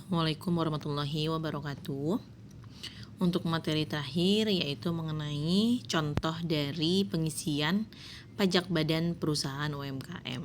Assalamualaikum warahmatullahi wabarakatuh. Untuk materi terakhir yaitu mengenai contoh dari pengisian pajak badan perusahaan UMKM.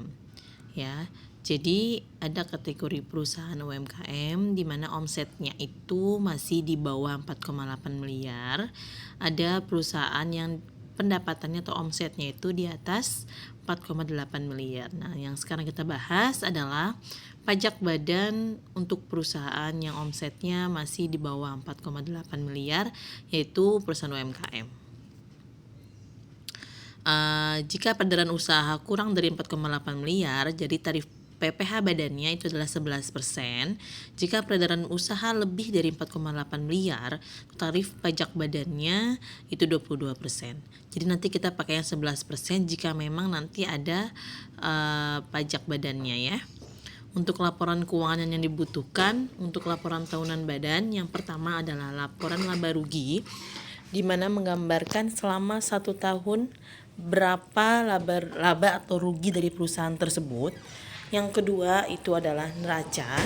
Ya, jadi ada kategori perusahaan UMKM di mana omsetnya itu masih di bawah 4,8 miliar. Ada perusahaan yang pendapatannya atau omsetnya itu di atas 4,8 miliar. Nah, yang sekarang kita bahas adalah pajak badan untuk perusahaan yang omsetnya masih di bawah 4,8 miliar, yaitu perusahaan UMKM. Jika peredaran usaha kurang dari 4,8 miliar, jadi tarif PPh badannya itu adalah 11%. Jika peredaran usaha lebih dari 4,8 miliar, tarif pajak badannya itu 22%. Jadi nanti kita pakai yang 11% jika memang nanti ada pajak badannya ya. Untuk laporan keuangan yang dibutuhkan untuk laporan tahunan badan, yang pertama adalah laporan laba rugi, di mana menggambarkan selama 1 tahun berapa laba atau rugi dari perusahaan tersebut. Yang kedua itu adalah neraca,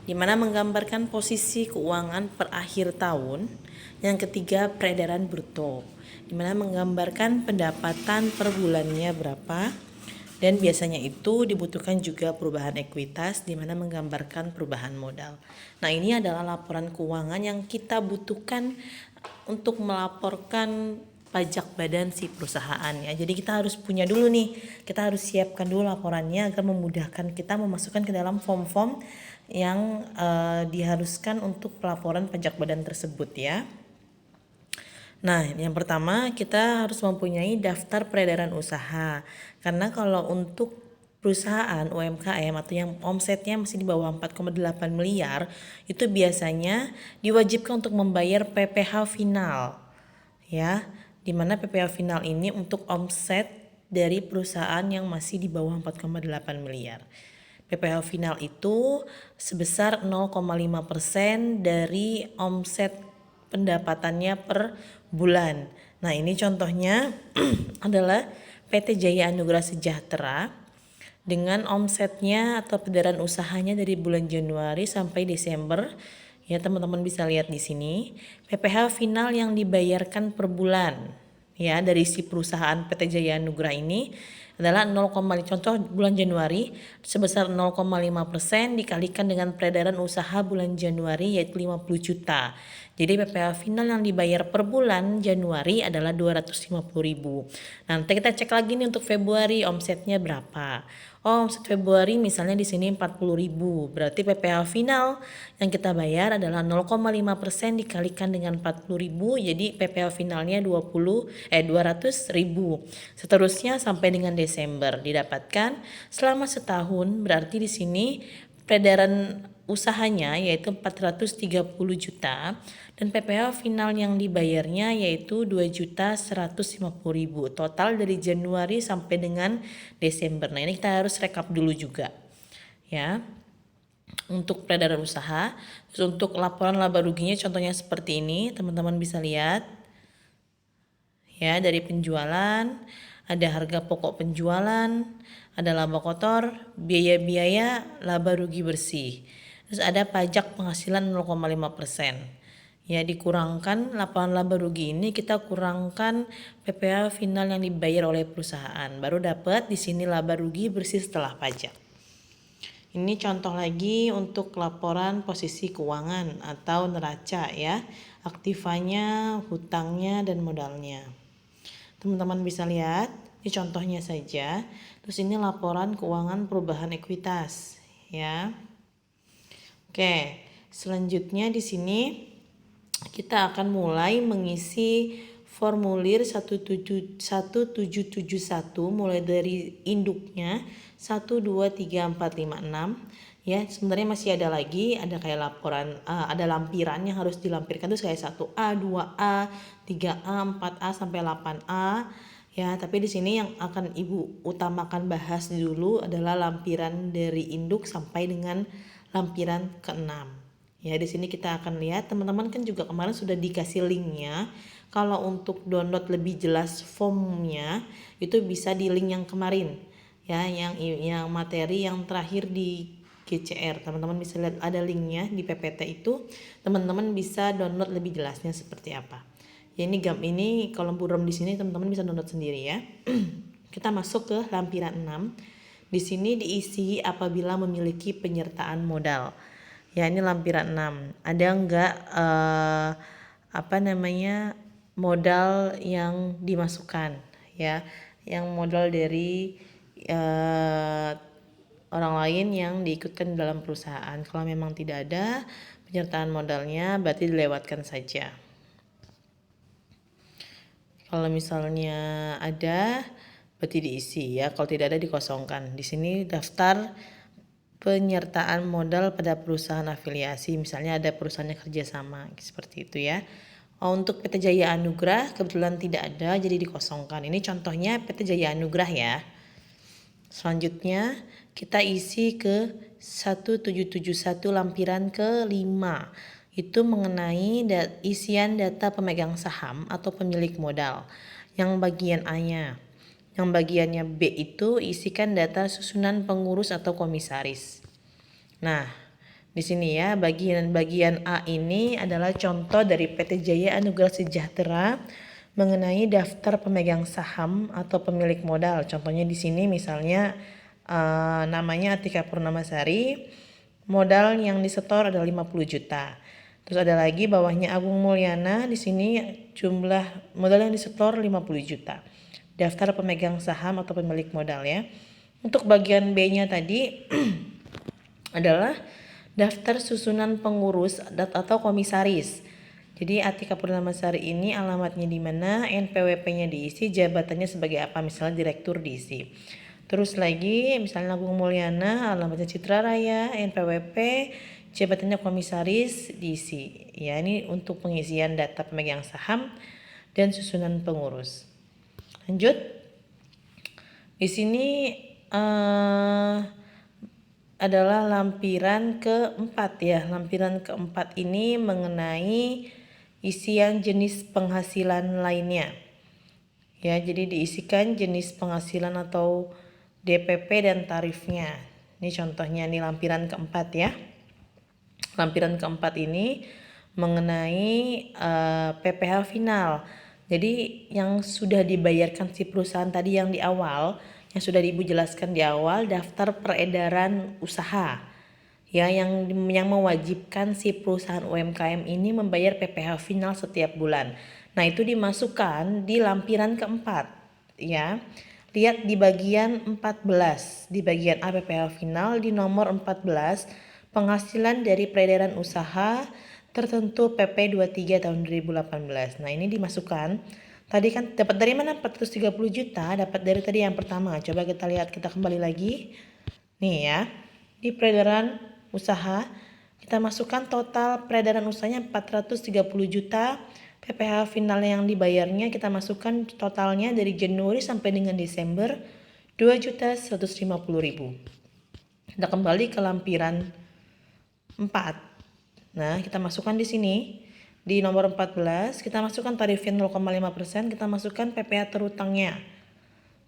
di mana menggambarkan posisi keuangan per akhir tahun. Yang ketiga peredaran bruto, di mana menggambarkan pendapatan per bulannya berapa. Dan biasanya itu dibutuhkan juga perubahan ekuitas di mana menggambarkan perubahan modal. Nah, ini adalah laporan keuangan yang kita butuhkan untuk melaporkan pajak badan si perusahaan ya. Jadi kita harus punya dulu nih, kita harus siapkan dulu laporannya agar memudahkan kita memasukkan ke dalam form-form yang diharuskan untuk pelaporan pajak badan tersebut ya. Nah, yang pertama kita harus mempunyai daftar peredaran usaha. Karena kalau untuk perusahaan UMKM atau yang omsetnya masih di bawah 4,8 miliar, itu biasanya diwajibkan untuk membayar PPh final. Ya, di mana PPh final ini untuk omset dari perusahaan yang masih di bawah 4,8 miliar. PPh final itu sebesar 0,5% dari omset pendapatannya per bulan. Nah, ini contohnya adalah PT Jaya Anugrah Sejahtera dengan omsetnya atau peredaran usahanya dari bulan Januari sampai Desember. Ya, teman-teman bisa lihat di sini. PPh final yang dibayarkan per bulan ya dari si perusahaan PT Jaya Anugrah ini adalah 0, contoh bulan Januari sebesar 0,5% dikalikan dengan peredaran usaha bulan Januari yaitu 50 juta. Jadi PPh final yang dibayar per bulan Januari adalah 250.000. Nanti kita cek lagi nih untuk Februari omsetnya berapa. Oh, omset Februari misalnya di sini 40.000. Berarti PPh final yang kita bayar adalah 0,5% dikalikan dengan 40.000. Jadi PPh finalnya 200.000. Seterusnya sampai dengan Desember didapatkan selama setahun. Berarti di sini peredaran usahanya yaitu 430 juta dan PPh final yang dibayarnya yaitu 2.150.000 total dari Januari sampai dengan Desember. Nah, ini kita harus rekap dulu juga ya untuk peredaran usaha. Terus untuk laporan laba ruginya contohnya seperti ini, teman-teman bisa lihat ya, dari penjualan ada harga pokok penjualan, ada laba kotor, biaya-biaya, laba rugi bersih. Terus ada pajak penghasilan 0,5%. Ya, dikurangkan laporan laba rugi ini kita kurangkan PPh final yang dibayar oleh perusahaan. Baru dapat di sini laba rugi bersih setelah pajak. Ini contoh lagi untuk laporan posisi keuangan atau neraca ya. Aktivanya, hutangnya dan modalnya. Teman-teman bisa lihat, ini contohnya saja. Terus ini laporan keuangan perubahan ekuitas ya. Oke, selanjutnya di sini kita akan mulai mengisi formulir 1771 mulai dari induknya 1, 2, 3, 4, 5, 6 ya. Sebenarnya masih ada lagi, ada kayak laporan ada lampiran yang harus dilampirkan tuh kayak 1A, 2A, 3A, 4A sampai 8A ya. Tapi di sini yang akan Ibu utamakan bahas dulu adalah lampiran dari induk sampai dengan lampiran ke-6. Ya, di sini kita akan lihat, teman-teman kan juga kemarin sudah dikasih linknya. Kalau untuk download lebih jelas formnya itu bisa di link yang kemarin ya, yang materi yang terakhir di GCR. Teman-teman bisa lihat ada linknya di PPT itu. Teman-teman bisa download lebih jelasnya seperti apa. Ya ini kolom buram di sini teman-teman bisa download sendiri ya. Kita masuk ke lampiran 6. Di sini diisi apabila memiliki penyertaan modal. Ya ini lampiran 6. Ada enggak modal yang dimasukkan ya, yang modal dari orang lain yang diikutkan dalam perusahaan. Kalau memang tidak ada penyertaan modalnya berarti dilewatkan saja. Kalau misalnya ada berarti diisi ya, kalau tidak ada dikosongkan. Di sini daftar penyertaan modal pada perusahaan afiliasi, misalnya ada perusahaannya kerjasama seperti itu ya. Untuk PT Jaya Anugrah kebetulan tidak ada jadi dikosongkan. Ini contohnya PT Jaya Anugrah ya. Selanjutnya kita isi ke 1771 lampiran ke-5. Itu mengenai isian data pemegang saham atau pemilik modal. Yang bagian A-nya. Yang bagiannya B itu isikan data susunan pengurus atau komisaris. Nah, di sini ya bagian A ini adalah contoh dari PT Jaya Anugrah Sejahtera mengenai daftar pemegang saham atau pemilik modal. Contohnya di sini misalnya namanya Atika Purnamasari, modal yang disetor adalah 50 juta. Terus ada lagi bawahnya Agung Mulyana, di sini jumlah modal yang disetor 50 juta. Daftar pemegang saham atau pemilik modal ya. Untuk bagian B-nya tadi adalah daftar susunan pengurus atau komisaris. Jadi Atika Purnamasari ini alamatnya di mana, NPWP-nya diisi, jabatannya sebagai apa, misalnya direktur diisi. Terus lagi misalnya Agung Mulyana, alamatnya Citra Raya, NPWP, jabatannya komisaris diisi. Ya, ini untuk pengisian data pemegang saham dan susunan pengurus. Lanjut. Di sini adalah lampiran keempat ya. Lampiran keempat ini mengenai isian jenis penghasilan lainnya. Ya, jadi diisikan jenis penghasilan atau DPP dan tarifnya. Ini contohnya nih lampiran keempat ya. Lampiran keempat ini mengenai PPh final. Jadi yang sudah dibayarkan si perusahaan tadi yang di awal, yang sudah Ibu jelaskan di awal, daftar peredaran usaha. Ya, yang mewajibkan si perusahaan UMKM ini membayar PPh final setiap bulan. Nah, itu dimasukkan di lampiran keempat ya. Lihat di bagian 14, di bagian A PPh final di nomor 14, penghasilan dari peredaran usaha tertentu PP 23 tahun 2018. Nah, ini dimasukkan. Tadi kan dapat dari mana 430 juta? Dapat dari tadi yang pertama. Coba kita lihat, kita kembali lagi. Nih ya. Di peredaran usaha kita masukkan total peredaran usahanya 430 juta. PPh final yang dibayarnya kita masukkan totalnya dari Januari sampai dengan Desember 2.150.000. Kita kembali ke lampiran 4. Nah, kita masukkan di sini di nomor 14, kita masukkan tarifnya 0,5%, kita masukkan PPh terhutangnya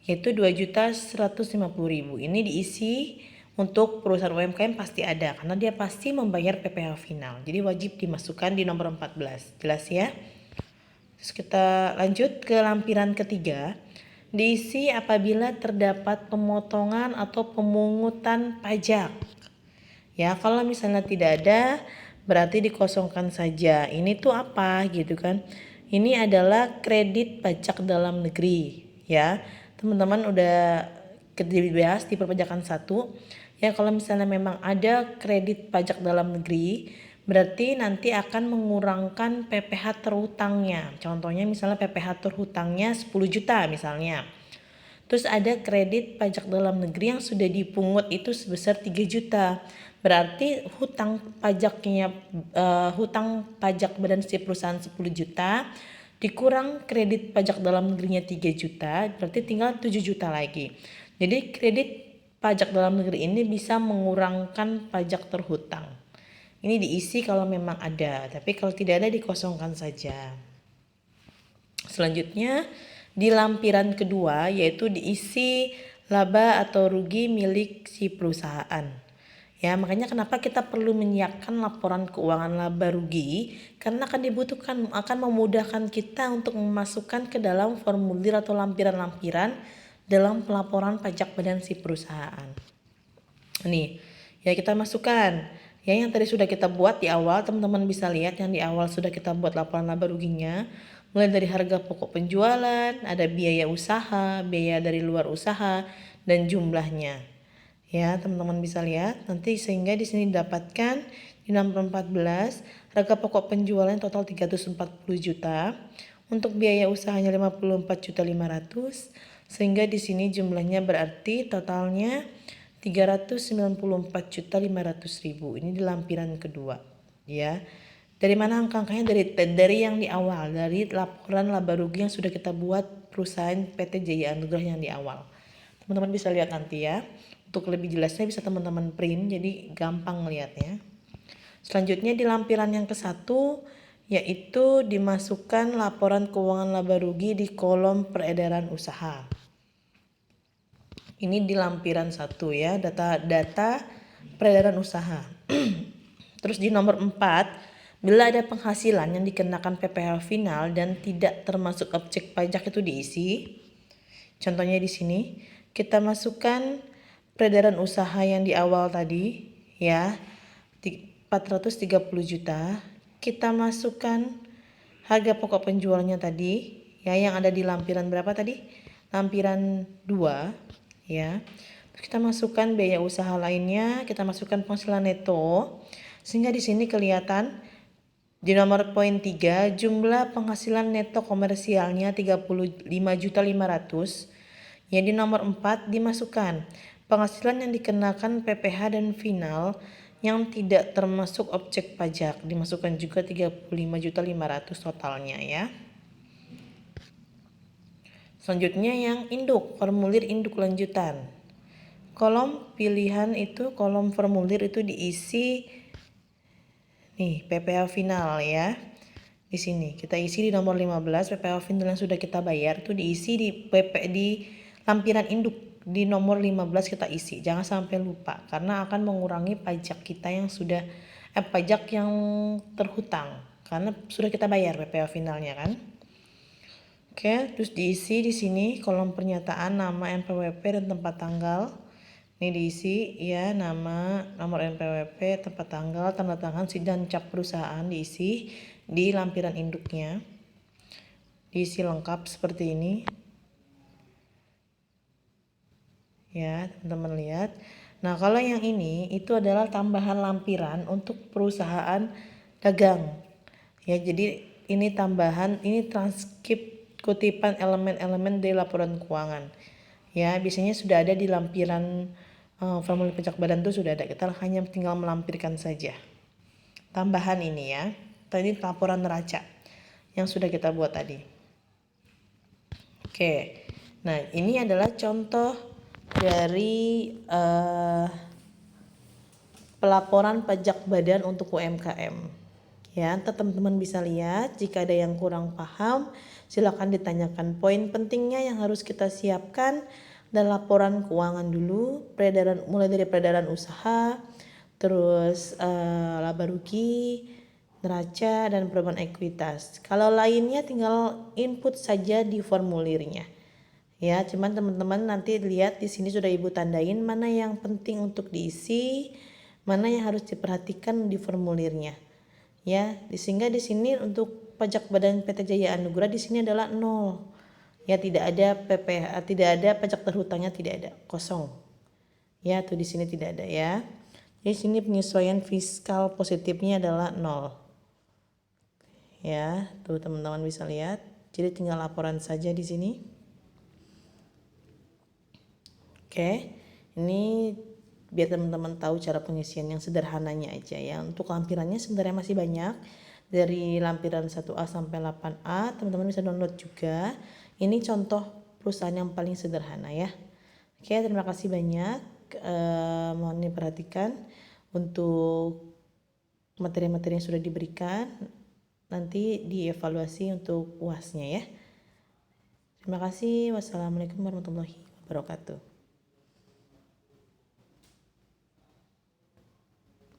yaitu 2.150.000. Ini diisi untuk perusahaan UMKM pasti ada karena dia pasti membayar PPh final. Jadi wajib dimasukkan di nomor 14. Jelas ya? Terus kita lanjut ke lampiran ketiga. Diisi apabila terdapat pemotongan atau pemungutan pajak. Ya, kalau misalnya tidak ada berarti dikosongkan saja. Ini tuh apa gitu kan? Ini adalah kredit pajak dalam negeri ya. Teman-teman udah dibahas di perpajakan 1. Ya, kalau misalnya memang ada kredit pajak dalam negeri, berarti nanti akan mengurangkan PPh terhutangnya. Contohnya misalnya PPh terhutangnya 10 juta misalnya. Terus ada kredit pajak dalam negeri yang sudah dipungut itu sebesar 3 juta. Berarti hutang pajak badan si perusahaan 10 juta dikurang kredit pajak dalam negerinya 3 juta, berarti tinggal 7 juta lagi. Jadi kredit pajak dalam negeri ini bisa mengurangkan pajak terhutang. Ini diisi kalau memang ada, tapi kalau tidak ada dikosongkan saja. Selanjutnya di lampiran kedua yaitu diisi laba atau rugi milik si perusahaan. Ya, makanya kenapa kita perlu menyiapkan laporan keuangan laba rugi, karena akan memudahkan kita untuk memasukkan ke dalam formulir atau lampiran-lampiran dalam pelaporan pajak badan si perusahaan. Nih, ya kita masukkan. Ya, yang tadi sudah kita buat di awal, teman-teman bisa lihat yang di awal sudah kita buat laporan laba ruginya. Mulai dari harga pokok penjualan, ada biaya usaha, biaya dari luar usaha, dan jumlahnya. Ya, teman-teman bisa lihat nanti, sehingga di sini didapatkan di nomor 14 harga pokok penjualan total 340 juta, untuk biaya usahanya 54.500.000, sehingga di sini jumlahnya berarti totalnya 394.500.000. Ini di lampiran kedua, ya. Dari mana angka-angkanya? Dari yang di awal, dari laporan laba rugi yang sudah kita buat perusahaan PT Jaya Anugrah yang di awal. Teman-teman bisa lihat nanti ya. Untuk lebih jelasnya bisa teman-teman print, jadi gampang melihatnya. Selanjutnya di lampiran yang ke-1, yaitu dimasukkan laporan keuangan laba rugi di kolom peredaran usaha. Ini di lampiran 1 ya, data peredaran usaha. Terus di nomor 4, bila ada penghasilan yang dikenakan PPh final dan tidak termasuk objek pajak itu diisi. Contohnya di sini kita masukkan peredaran usaha yang di awal tadi ya, 430 juta. Kita masukkan harga pokok penjualnya tadi ya, yang ada di lampiran berapa tadi? Lampiran 2 ya. Terus kita masukkan biaya usaha lainnya, kita masukkan penghasilan neto, sehingga di sini kelihatan di nomor poin 3 jumlah penghasilan neto komersialnya 35.500.000. Ya, di nomor 4 dimasukkan penghasilan yang dikenakan PPh dan final yang tidak termasuk objek pajak, dimasukkan juga 35.500.000 totalnya ya. Selanjutnya yang induk, formulir induk lanjutan. Kolom pilihan itu, kolom formulir itu diisi nih PPh final ya. Di sini kita isi di nomor 15 PPh final yang sudah kita bayar itu diisi di lampiran induk di nomor 15 kita isi. Jangan sampai lupa, karena akan mengurangi pajak kita yang sudah pajak yang terhutang, karena sudah kita bayar PPh finalnya kan. Oke, terus diisi di sini kolom pernyataan nama NPWP dan tempat tanggal. Ini diisi ya, nama, nomor NPWP, tempat tanggal, tanda tangan, dan cap perusahaan diisi di lampiran induknya. Diisi lengkap seperti ini. Ya, teman-teman lihat. Nah, kalau yang ini itu adalah tambahan lampiran untuk perusahaan dagang. Ya, jadi ini tambahan, ini transkrip kutipan elemen-elemen dari laporan keuangan. Ya, biasanya sudah ada di lampiran formulir pajak badan itu sudah ada. Kita hanya tinggal melampirkan saja. Tambahan ini ya. Tadi laporan neraca yang sudah kita buat tadi. Oke. Nah, ini adalah contoh dari pelaporan pajak badan untuk UMKM. Ya, teman-teman bisa lihat. Jika ada yang kurang paham, silakan ditanyakan. Poin pentingnya yang harus kita siapkan dan laporan keuangan dulu, mulai dari peredaran usaha, terus laba rugi, neraca, dan perubahan ekuitas. Kalau lainnya tinggal input saja di formulirnya. Ya, cuman teman-teman nanti lihat di sini sudah Ibu tandain mana yang penting untuk diisi, mana yang harus diperhatikan di formulirnya. Ya, sehingga di sini untuk pajak badan PT Jaya Anugrah di sini adalah 0. Ya, tidak ada PPh, tidak ada pajak terhutangnya, tidak ada, kosong. Ya, tuh di sini tidak ada ya. Di sini penyesuaian fiskal positifnya adalah 0. Ya, tuh teman-teman bisa lihat. Jadi tinggal laporan saja di sini. Oke, ini biar teman-teman tahu cara pengisian yang sederhananya aja ya. Untuk lampirannya sebenarnya masih banyak. Dari lampiran 1A sampai 8A, teman-teman bisa download juga. Ini contoh perusahaan yang paling sederhana ya. Oke, terima kasih banyak. Mohon diperhatikan untuk materi-materi yang sudah diberikan. Nanti dievaluasi untuk UAS-nya ya. Terima kasih. Wassalamualaikum warahmatullahi wabarakatuh.